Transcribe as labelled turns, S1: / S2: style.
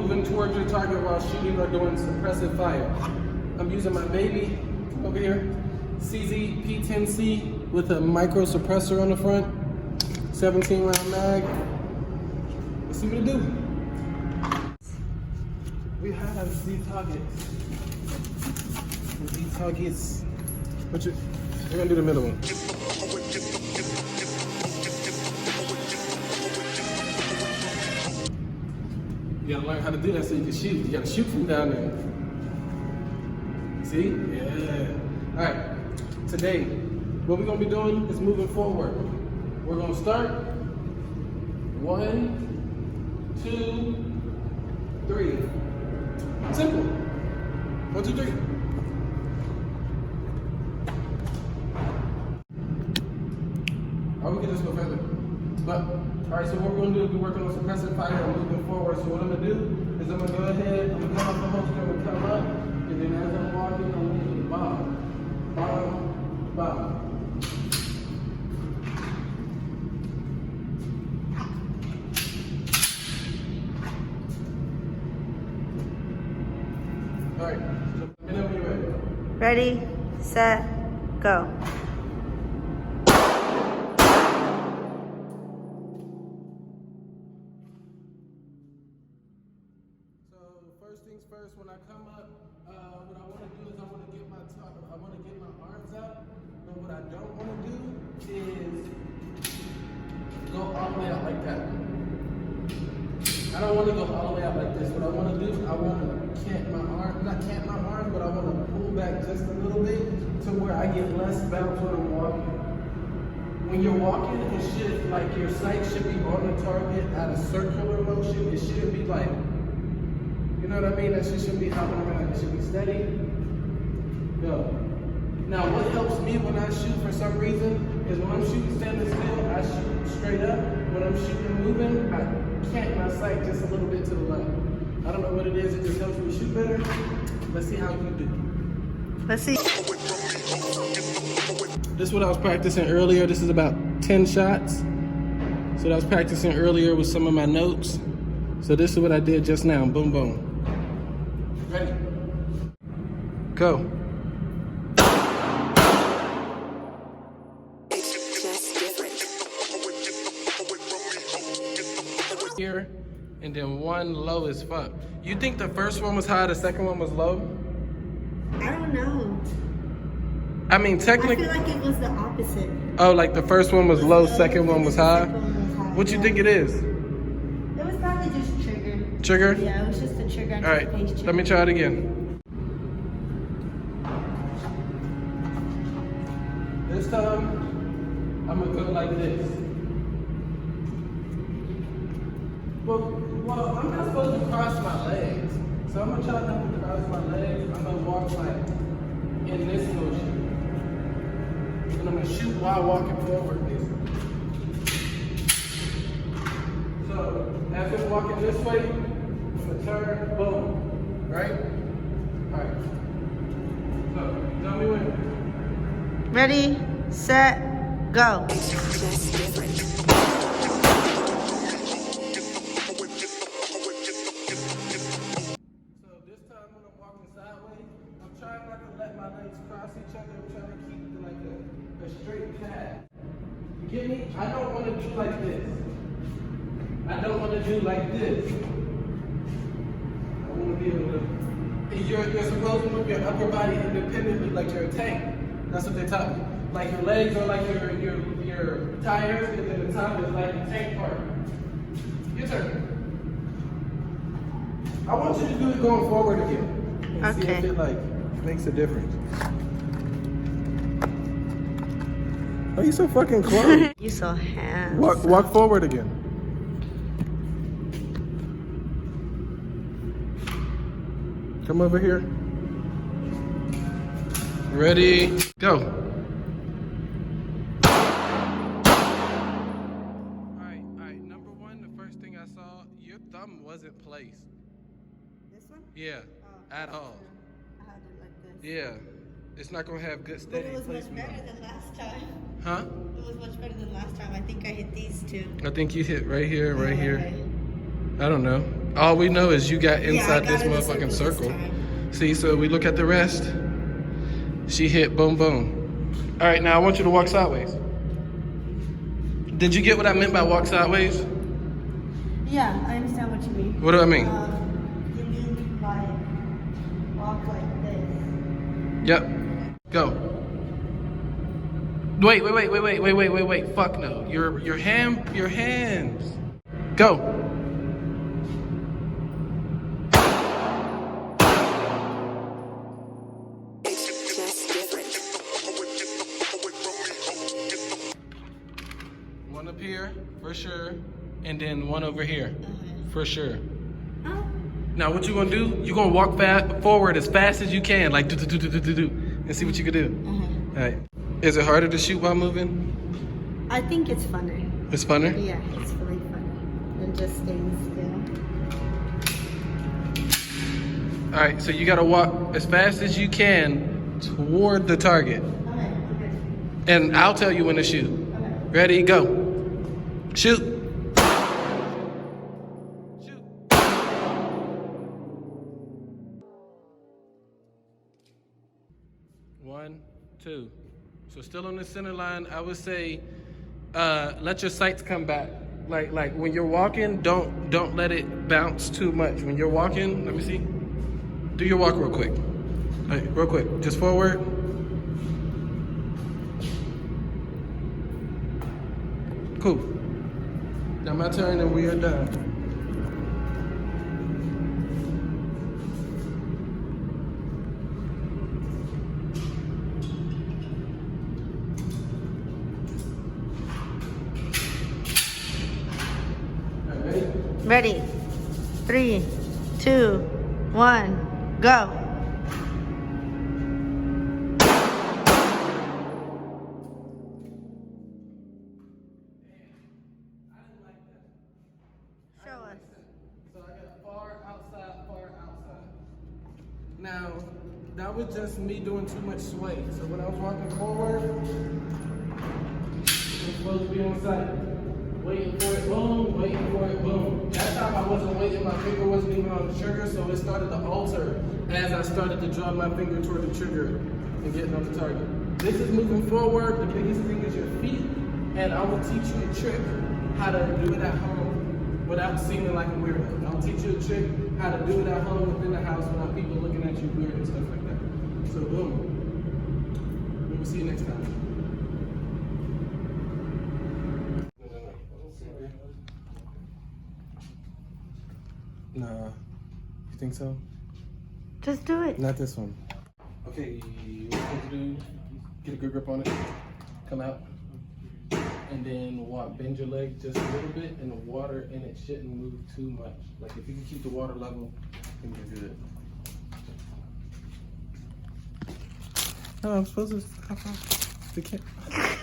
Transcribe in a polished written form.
S1: moving towards your target while shooting or doing suppressive fire. I'm using my baby, come over here, CZ P10C with a micro suppressor on the front, 17 round mag. Let's see what it do. We have these targets. These targets. We're gonna do the middle one. You gotta learn how to do that so you can shoot. You gotta shoot from down there. See? Yeah. All right. Today, what we're gonna be doing is moving forward. We're gonna start. 1, 2, 3. Simple. 1, 2, 3. Or we can just go further. But, all right, so what we're gonna do is be working on suppressive fire and moving forward. So what I'm gonna do is I'm gonna go ahead, I'm gonna come off the holster, I'm gonna come up, and then as I'm walking, I'm gonna do bomb, bomb, bomb. All right, so whenever you're ready.
S2: Ready, set, go.
S1: First things first, when I come up, what I want to do is I want to get my arms up. But what I don't want to do is go all the way out like that. I don't want to go all the way out like this. What I want to do, I want to not cant my arms, but I want to pull back just a little bit to where I get less bounce when I'm walking. When you're walking, it should, like, your sight should be on the target at a circular motion. It shouldn't be like, you know what I mean? That shit shouldn't be hopping around. It should be steady. Go. Now, what helps me when I shoot for some reason is when I'm shooting standing still, I shoot straight up. When I'm shooting moving, I cant my sight just a little bit to the left. I don't know what it is. It just helps me shoot better. Let's see how you do.
S2: Let's see.
S1: This is what I was practicing earlier. This is about 10 shots. So I was practicing earlier with some of my notes. So this is what I did just now. Boom, boom. Ready? Go. Here, and then one low as fuck. You think the first one was high, the second one was low?
S2: I don't know.
S1: I mean, technically.
S2: I feel like it was the opposite.
S1: Oh, like the first one was low, second one was high? What you think it is?
S2: It was probably just trigger.
S1: Trigger?
S2: Yeah, it was just a trigger.
S1: All right, let me try it again. This time, I'm gonna go like this. Well, I'm not supposed to cross my legs. So I'm gonna try not to cross my legs. I'm gonna walk like in this motion. And I'm gonna shoot while walking forward, basically. So, as I'm walking this way, I'm gonna turn, boom, right? All right. So, tell me when.
S2: Ready, set, go.
S1: Trying not to let my legs cross each other. I'm trying to keep like a straight path. You get me? I don't want to do like this. I don't want to do like this. I want to be able to. You're supposed to move your upper body independently like you're a tank. That's what they taught me. Like your legs are like your tires, and then the top is like the tank part. Your turn. I want you to do it going forward again. And see if it like makes a difference. Why are you so fucking close?
S2: You so handsome.
S1: Walk forward again. Come over here. Ready, go. Alright, number one, the first thing I saw, your thumb wasn't placed.
S2: This one?
S1: Yeah, at all.
S2: I had it like this.
S1: Yeah, it's not gonna have good
S2: But
S1: steady
S2: it was much
S1: placement.
S2: better than last time.
S1: Huh?
S2: It was much better than last time. I think I hit these two.
S1: I think you hit right here, right
S2: Yeah,
S1: here.
S2: right.
S1: I don't know. All we know is you got inside
S2: got
S1: this
S2: in the
S1: motherfucking
S2: circle
S1: circle.
S2: this time.
S1: See, so we look at the rest. She hit boom, boom. All right, now I want you to walk sideways. Did you get what I meant by walk sideways?
S2: Yeah, I understand what you mean.
S1: What do I mean?
S2: You mean like walk like this.
S1: Yep. Go. Wait. Fuck no. Your hands. Go.
S3: Just different.
S1: One up here, for sure. And then one over here, for sure.
S2: Oh.
S1: Now what you gonna do? You gonna walk forward as fast as you can, like do, and see what you can do. All right. Is it harder to shoot while moving?
S2: I think it's funner.
S1: It's funner?
S2: Yeah, it's really funner than just staying still.
S1: All right, so you gotta walk as fast as you can toward the target.
S2: Okay.
S1: And I'll tell you when to shoot. Ready, go. Shoot. Shoot. 1, 2. So still on the center line, I would say let your sights come back. Like when you're walking, don't let it bounce too much. When you're walking, let me see. Do your walk real quick. All right, real quick. Just forward. Cool. Now my turn and we are done. All right, ready?
S2: Ready? 3, 2, 1, go. Show us.
S1: So I got far outside. Now, that was just me doing too much sway. So when I was walking forward, I'm supposed to be on sight. Waiting for it, boom, waiting for it, boom. That time I wasn't waiting, my finger wasn't even on the trigger, so it started to alter as I started to draw my finger toward the trigger and getting on the target. This is moving forward. The biggest thing is your feet, and I will teach you a trick how to do it at home without seeming like a weirdo. I'll teach you a trick how to do it at home within the house without people looking at you weird and stuff like that. So boom. We will see you next time. Nah. You think so?
S2: Just do it.
S1: Not this one. Okay, what you're supposed to do, get a good grip on it, come out, and then walk, bend your leg just a little bit, and the water in it shouldn't move too much. Like if you can keep the water level, then you're good. No, I'm supposed to hop off the camera.